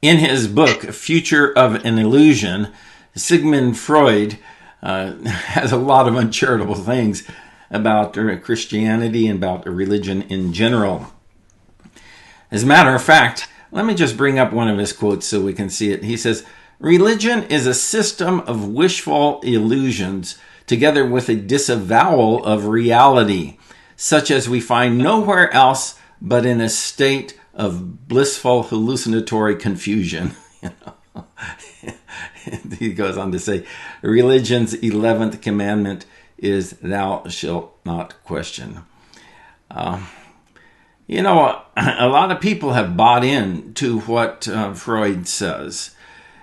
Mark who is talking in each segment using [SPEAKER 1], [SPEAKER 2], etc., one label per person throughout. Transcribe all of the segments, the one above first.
[SPEAKER 1] In his book, Future of an Illusion, Sigmund Freud has a lot of uncharitable things about Christianity and about religion in general. As a matter of fact, let me just bring up one of his quotes so we can see it. He says, "Religion is a system of wishful illusions together with a disavowal of reality, such as we find nowhere else but in a state of blissful hallucinatory confusion." He goes on to say, religion's 11th commandment is thou shalt not question. A lot of people have bought in to what Freud says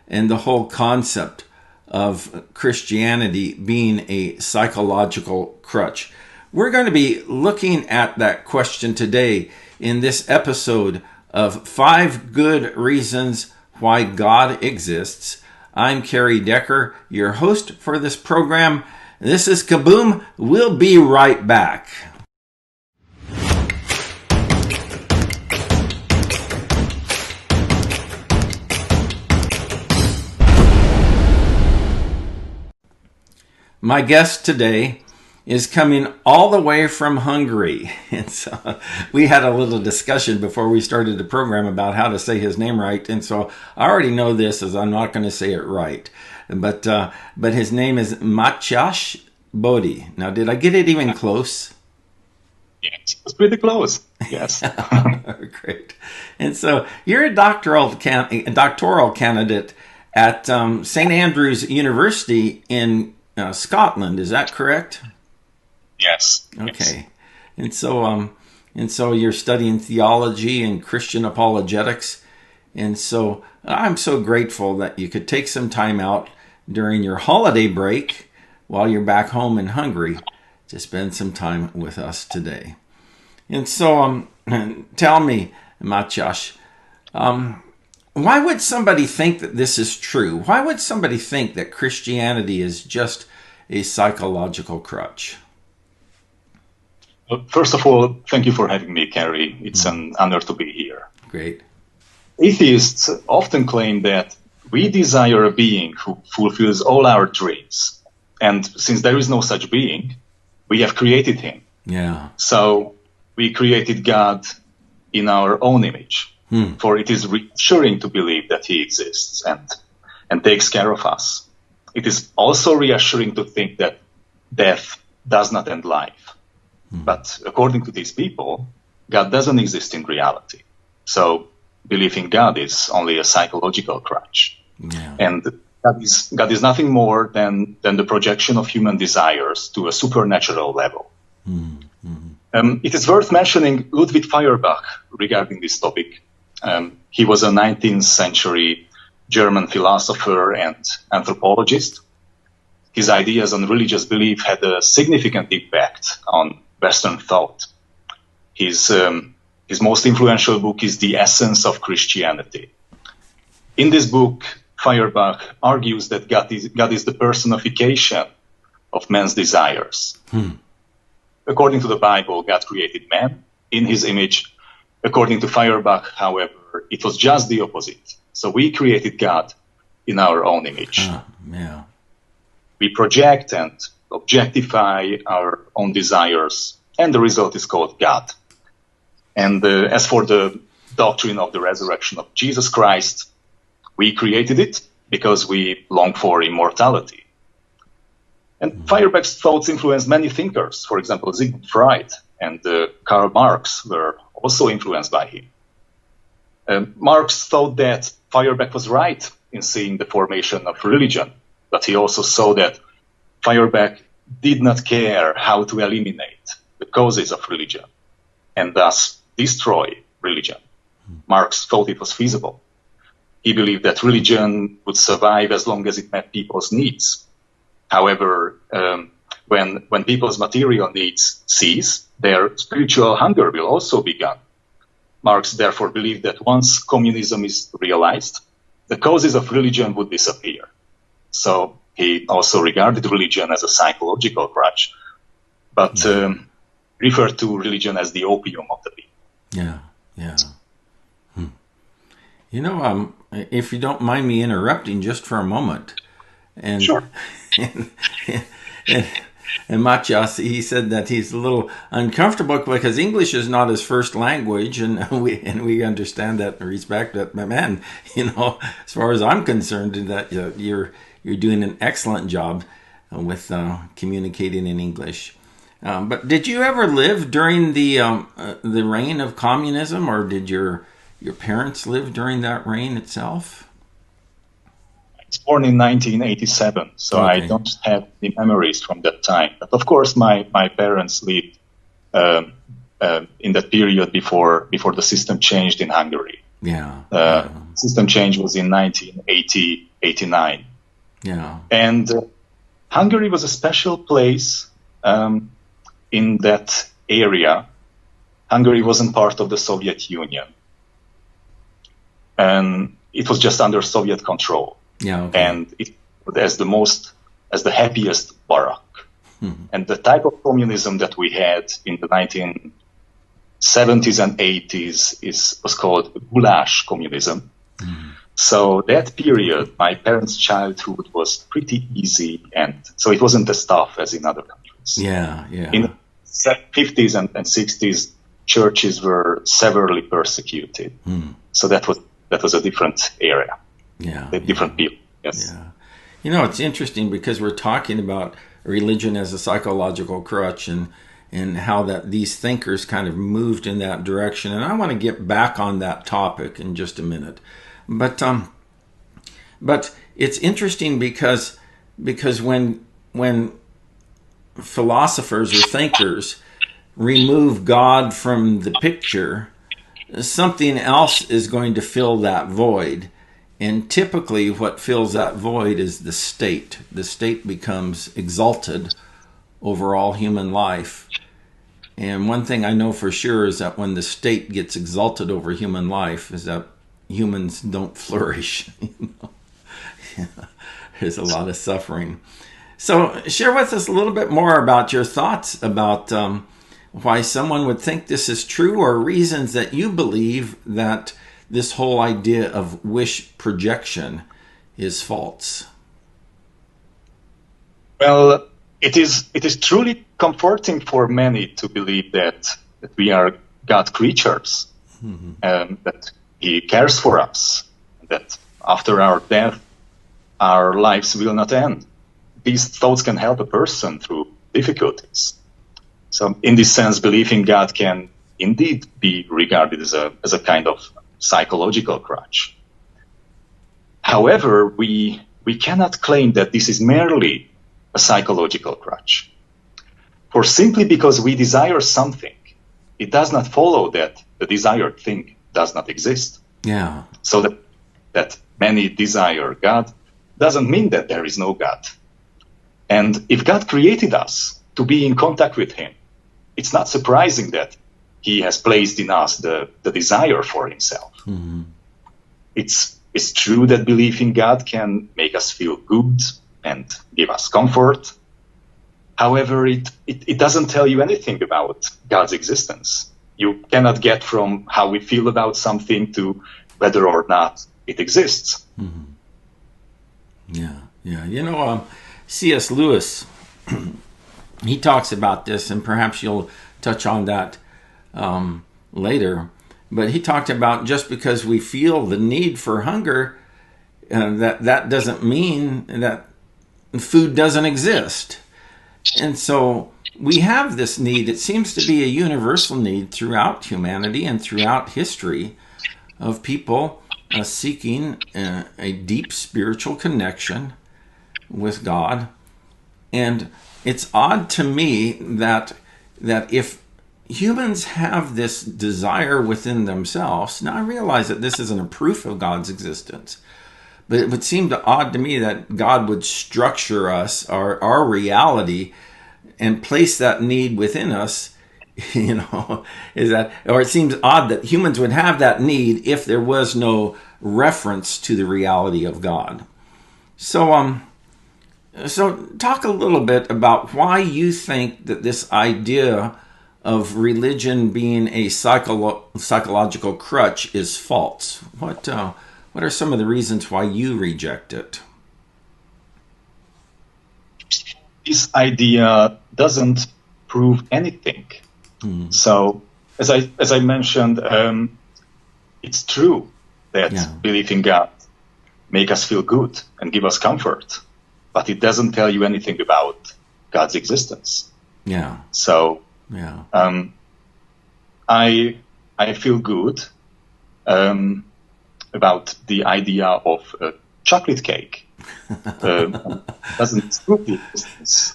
[SPEAKER 1] and the whole concept of Christianity being a psychological crutch. We're going to be looking at that question today in this episode of 5 Good Reasons Why God Exists. I'm Kerry Decker, your host for this program. This is Kaboom. We'll be right back. My guest today is coming all the way from Hungary. And so we had a little discussion before we started the program about how to say his name right. And so I already know this, as I'm not going to say it right. But his name is Mátyás Bódi. Now, did I get it even close?
[SPEAKER 2] Yes, it's pretty close. Yes.
[SPEAKER 1] Great. And so you're a doctoral candidate at St. Andrews University in Scotland. Is that correct?
[SPEAKER 2] Yes.
[SPEAKER 1] Okay. Yes. And so you're studying theology and Christian apologetics. And so I'm so grateful that you could take some time out during your holiday break while you're back home in Hungary to spend some time with us today. And so tell me, Mátyás, why would somebody think that this is true? Why would somebody think that Christianity is just a psychological crutch?
[SPEAKER 2] Well, first of all, thank you for having me, Kerry. It's an honor to be here.
[SPEAKER 1] Great.
[SPEAKER 2] Atheists often claim that we desire a being who fulfills all our dreams. And since there is no such being, we have created him.
[SPEAKER 1] Yeah.
[SPEAKER 2] So we created God in our own image. For it is reassuring to believe that he exists and takes care of us. It is also reassuring to think that death does not end life. But according to these people, God doesn't exist in reality. So belief in God is only a psychological crutch.
[SPEAKER 1] Yeah.
[SPEAKER 2] And God is nothing more than the projection of human desires to a supernatural level. It is worth mentioning Ludwig Feuerbach regarding this topic. He was a 19th century German philosopher and anthropologist. His ideas on religious belief had a significant impact on Western thought. His most influential book is The Essence of Christianity. In this book, Feuerbach argues that God is the personification of man's desires. According to the Bible, God created man in his image. According to Feuerbach, however, it was just the opposite. So we created God in our own image.
[SPEAKER 1] Yeah.
[SPEAKER 2] We project and objectify our own desires, and the result is called God. And as for the doctrine of the resurrection of Jesus Christ, we created it because we long for immortality. And Feuerbach's thoughts influenced many thinkers. For example, Sigmund Freud and Karl Marx were also influenced by him. Marx thought that Feuerbach was right in seeing the formation of religion, but he also saw that Feuerbach did not care how to eliminate the causes of religion and thus destroy religion. Marx thought it was feasible. He believed that religion would survive as long as it met people's needs. However, when people's material needs cease, their spiritual hunger will also be gone. Marx therefore believed that once communism is realized, the causes of religion would disappear. So he also regarded religion as a psychological crutch, but referred to religion as the opium of the people.
[SPEAKER 1] Yeah. If you don't mind me interrupting just for a moment, and
[SPEAKER 2] Sure.
[SPEAKER 1] and, and, and Mátyás, he said that he's a little uncomfortable because English is not his first language, and we understand that and respect that. But man, as far as I'm concerned, that you're doing an excellent job with communicating in English. But did you ever live during the reign of communism, or did your parents live during that reign itself?
[SPEAKER 2] I was born in 1987, so
[SPEAKER 1] Okay.
[SPEAKER 2] I don't have any memories from that time. But of course, my parents lived in that period before the system changed in Hungary.
[SPEAKER 1] Yeah.
[SPEAKER 2] System change was in 1989.
[SPEAKER 1] Yeah.
[SPEAKER 2] And Hungary was a special place in that area. Hungary wasn't part of the Soviet Union. And it was just under Soviet control.
[SPEAKER 1] Yeah. Okay.
[SPEAKER 2] And it was as the happiest barak.
[SPEAKER 1] Mm-hmm.
[SPEAKER 2] And the type of communism that we had in the 1970s and 80s was called goulash communism.
[SPEAKER 1] Mm-hmm.
[SPEAKER 2] So that period, my parents' childhood was pretty easy, and so it wasn't as tough as in other countries.
[SPEAKER 1] Yeah.
[SPEAKER 2] In the 50s and 60s, churches were severely persecuted.
[SPEAKER 1] Mm.
[SPEAKER 2] So that was a different area.
[SPEAKER 1] Yeah.
[SPEAKER 2] Different people. Yes.
[SPEAKER 1] Yeah. It's interesting because we're talking about religion as a psychological crutch and how that these thinkers kind of moved in that direction. And I want to get back on that topic in just a minute. But it's interesting because when philosophers or thinkers remove God from the picture, something else is going to fill that void. And typically what fills that void is the state. The state becomes exalted over all human life. And one thing I know for sure is that when the state gets exalted over human life is that humans don't flourish. There's a lot of suffering. So share with us a little bit more about your thoughts about why someone would think this is true, or reasons that you believe that this whole idea of wish projection is false.
[SPEAKER 2] Well, it is truly comforting for many to believe that we are God creatures, that He cares for us, that after our death, our lives will not end. These thoughts can help a person through difficulties. So in this sense, belief in God can indeed be regarded as a kind of psychological crutch. However, we cannot claim that this is merely a psychological crutch. For simply because we desire something, it does not follow that the desired thing does not exist.
[SPEAKER 1] Yeah.
[SPEAKER 2] So that many desire God doesn't mean that there is no God. And if God created us to be in contact with Him, it's not surprising that He has placed in us the desire for Himself.
[SPEAKER 1] Mm-hmm.
[SPEAKER 2] It's true that belief in God can make us feel good and give us comfort. However, it doesn't tell you anything about God's existence. You cannot get from how we feel about something to whether or not it exists.
[SPEAKER 1] Mm-hmm. Yeah. C.S. Lewis, he talks about this, and perhaps you'll touch on that later. But he talked about just because we feel the need for hunger, that doesn't mean that food doesn't exist. And so we have this need. It seems to be a universal need throughout humanity and throughout history of people seeking a deep spiritual connection with God. And it's odd to me that if humans have this desire within themselves, now I realize that this isn't a proof of God's existence, but it would seem odd to me that God would structure us, our reality, and place that need within us. Or it seems odd that humans would have that need if there was no reference to the reality of God. So talk a little bit about why you think that this idea of religion being a psychological crutch is false. What are some of the reasons why you reject it?
[SPEAKER 2] This idea doesn't prove anything. So, as I mentioned, it's true that belief in God make us feel good and give us comfort, but it doesn't tell you anything about God's existence.
[SPEAKER 1] Yeah.
[SPEAKER 2] So, I feel good about the idea of a chocolate cake. Doesn't prove the existence.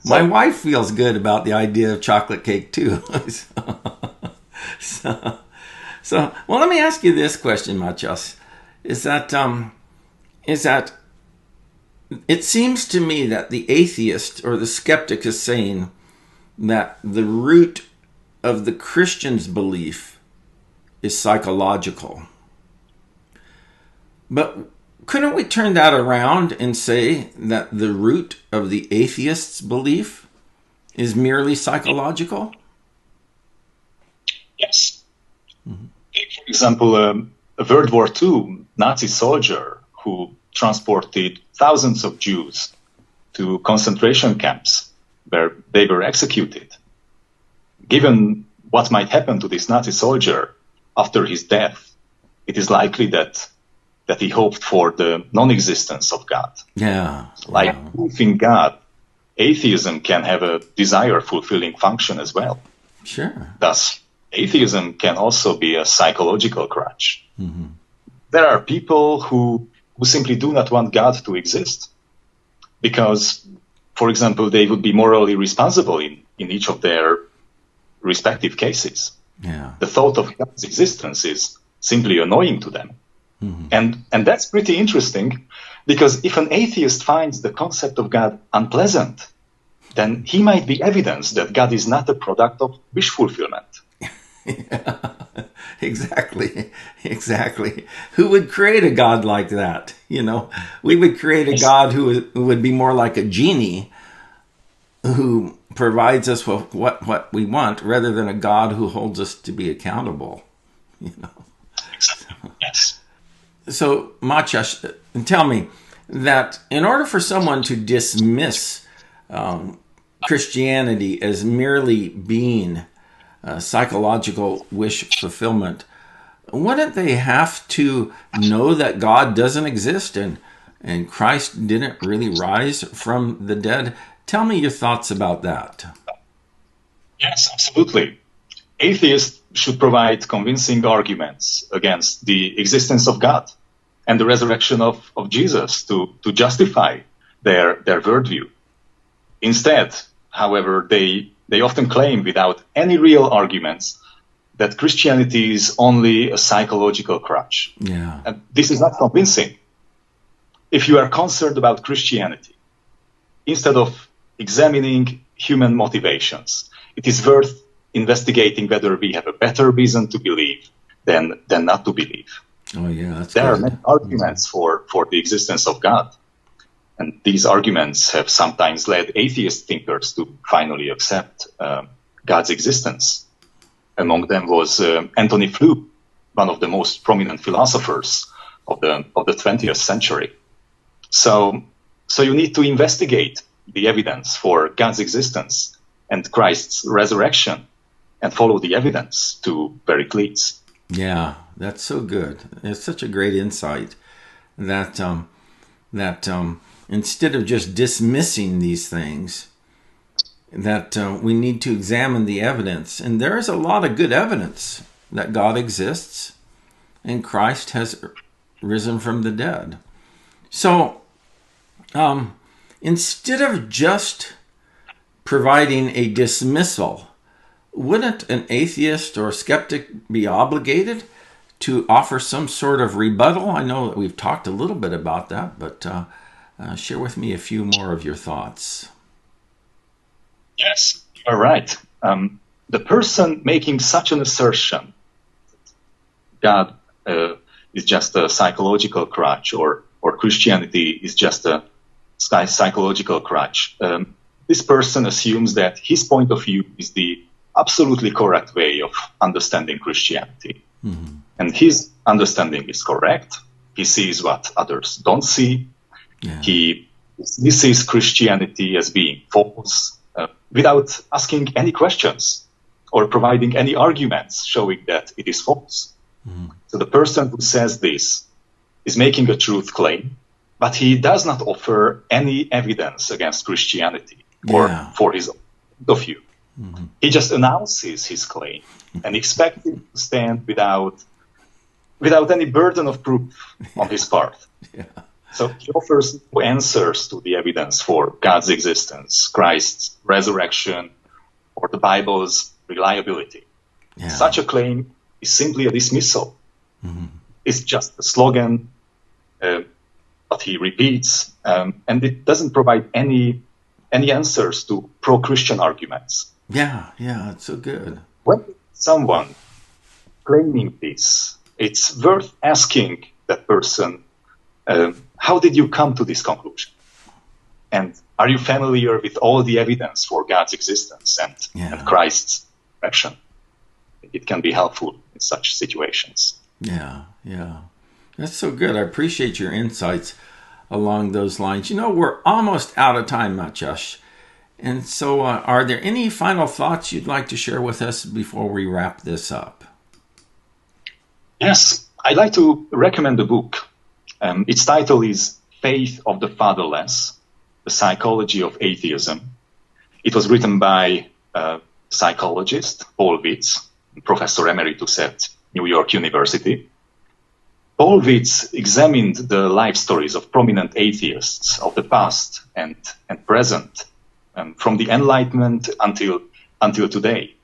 [SPEAKER 1] My wife feels good about the idea of chocolate cake too. So, well, let me ask you this question, Mátyás. Is that it seems to me that the atheist or the skeptic is saying that the root of the Christian's belief is psychological. But couldn't we turn that around and say that the root of the atheist's belief is merely psychological?
[SPEAKER 2] Yes. Take, for example, a World War II Nazi soldier who transported thousands of Jews to concentration camps where they were executed. Given what might happen to this Nazi soldier after his death, it is likely that he hoped for the non-existence of God.
[SPEAKER 1] Yeah.
[SPEAKER 2] Like belief in God, atheism can have a desire-fulfilling function as well.
[SPEAKER 1] Sure.
[SPEAKER 2] Thus, atheism can also be a psychological crutch.
[SPEAKER 1] Mm-hmm.
[SPEAKER 2] There are people who simply do not want God to exist because, for example, they would be morally responsible in each of their respective cases.
[SPEAKER 1] Yeah.
[SPEAKER 2] The thought of God's existence is simply annoying to them. Mm-hmm. And that's pretty interesting, because if an atheist finds the concept of God unpleasant, then he might be evidence that God is not a product of wish fulfillment.
[SPEAKER 1] Yeah, exactly. Who would create a God like that? You know, we would create a God who would be more like a genie who provides us with what we want, rather than a God who holds us to be accountable. You know.
[SPEAKER 2] Exactly. Yes.
[SPEAKER 1] So, Mátyás, tell me that in order for someone to dismiss Christianity as merely being psychological wish fulfillment, wouldn't they have to know that God doesn't exist and Christ didn't really rise from the dead? Tell me your thoughts about that.
[SPEAKER 2] Yes, absolutely. Atheists should provide convincing arguments against the existence of God and the resurrection of Jesus to justify their worldview. Instead, however, they often claim without any real arguments that Christianity is only a psychological crutch.
[SPEAKER 1] Yeah.
[SPEAKER 2] And this is not convincing. If you are concerned about Christianity, instead of examining human motivations, it is worth investigating whether we have a better reason to believe than not to believe.
[SPEAKER 1] Oh, yeah, that's
[SPEAKER 2] There
[SPEAKER 1] good.
[SPEAKER 2] are many arguments for the existence of God. And these arguments have sometimes led atheist thinkers to finally accept God's existence. Among them was Antony Flew, one of the most prominent philosophers of the 20th century. So you need to investigate the evidence for God's existence and Christ's resurrection and follow the evidence to where it leads.
[SPEAKER 1] Yeah, that's so good. It's such a great insight that instead of just dismissing these things, that we need to examine the evidence. And there is a lot of good evidence that God exists and Christ has risen from the dead. So instead of just providing a dismissal, wouldn't an atheist or skeptic be obligated to offer some sort of rebuttal? I know that we've talked a little bit about that, but share with me a few more of your thoughts.
[SPEAKER 2] Yes, you're right. The person making such an assertion, God is just a psychological crutch, or Christianity is just a psychological crutch, this person assumes that his point of view is the absolutely correct way of understanding Christianity. Mm-hmm. And his understanding is correct. He sees what others don't see. Yeah. He sees Christianity as being false without asking any questions or providing any arguments showing that it is false. Mm-hmm. So the person who says this is making a truth claim, but he does not offer any evidence against Christianity or for his own point of view. Mm-hmm. He just announces his claim and expects it to stand without any burden of proof on his part. Yeah. So he offers no answers to the evidence for God's existence, Christ's resurrection, or the Bible's reliability. Yeah. Such a claim is simply a dismissal. Mm-hmm. It's just a slogan that he repeats, and it doesn't provide any answers to pro-Christian arguments.
[SPEAKER 1] Yeah, it's so good.
[SPEAKER 2] When someone claiming this, it's worth asking that person, how did you come to this conclusion? And are you familiar with all the evidence for God's existence and Christ's action? It can be helpful in such situations.
[SPEAKER 1] Yeah. That's so good. I appreciate your insights along those lines. We're almost out of time, Mátyás. And so are there any final thoughts you'd like to share with us before we wrap this up?
[SPEAKER 2] Yes, I'd like to recommend a book. Its title is Faith of the Fatherless, The Psychology of Atheism. It was written by psychologist Paul Witz, professor emeritus at New York University. Paul Witz examined the life stories of prominent atheists of the past and present, from the Enlightenment until today.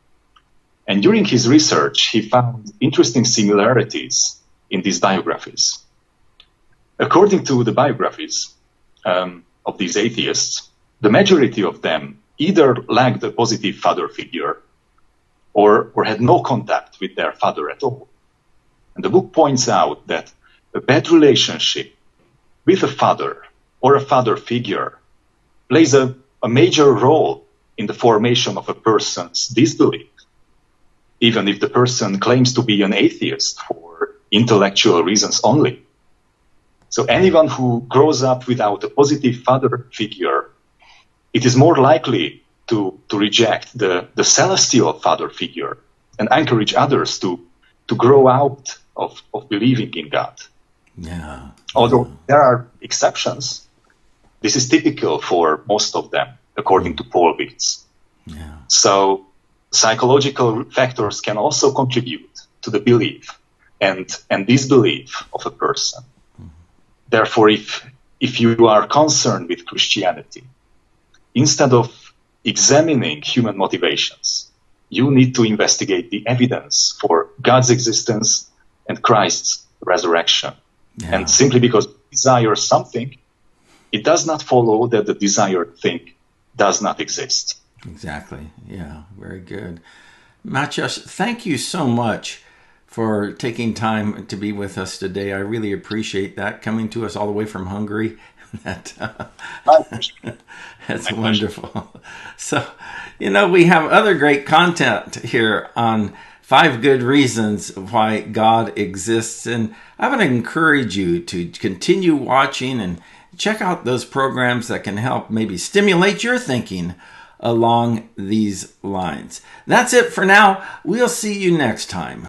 [SPEAKER 2] And during his research, he found interesting similarities in these biographies. According to the biographies of these atheists, the majority of them either lacked a positive father figure or had no contact with their father at all. And the book points out that a bad relationship with a father or a father figure plays a major role in the formation of a person's disbelief, even if the person claims to be an atheist for intellectual reasons only. So anyone who grows up without a positive father figure, it is more likely to reject the celestial father figure and encourage others to grow out of believing in God.
[SPEAKER 1] Yeah.
[SPEAKER 2] Although there are exceptions, this is typical for most of them, according to Paul Witz.
[SPEAKER 1] Yeah. So
[SPEAKER 2] psychological factors can also contribute to the belief and disbelief of a person. Mm-hmm. Therefore, if you are concerned with Christianity, instead of examining human motivations, you need to investigate the evidence for God's existence and Christ's resurrection. Yeah. And simply because you desire something, it does not follow that the desired thing does not exist.
[SPEAKER 1] Exactly. Yeah, very good. Mátyás, thank you so much for taking time to be with us today. I really appreciate that, coming to us all the way from Hungary. That's wonderful. So, we have other great content here on 5 good reasons why God exists. And I want to encourage you to continue watching and check out those programs that can help maybe stimulate your thinking along these lines. That's it for now. We'll see you next time.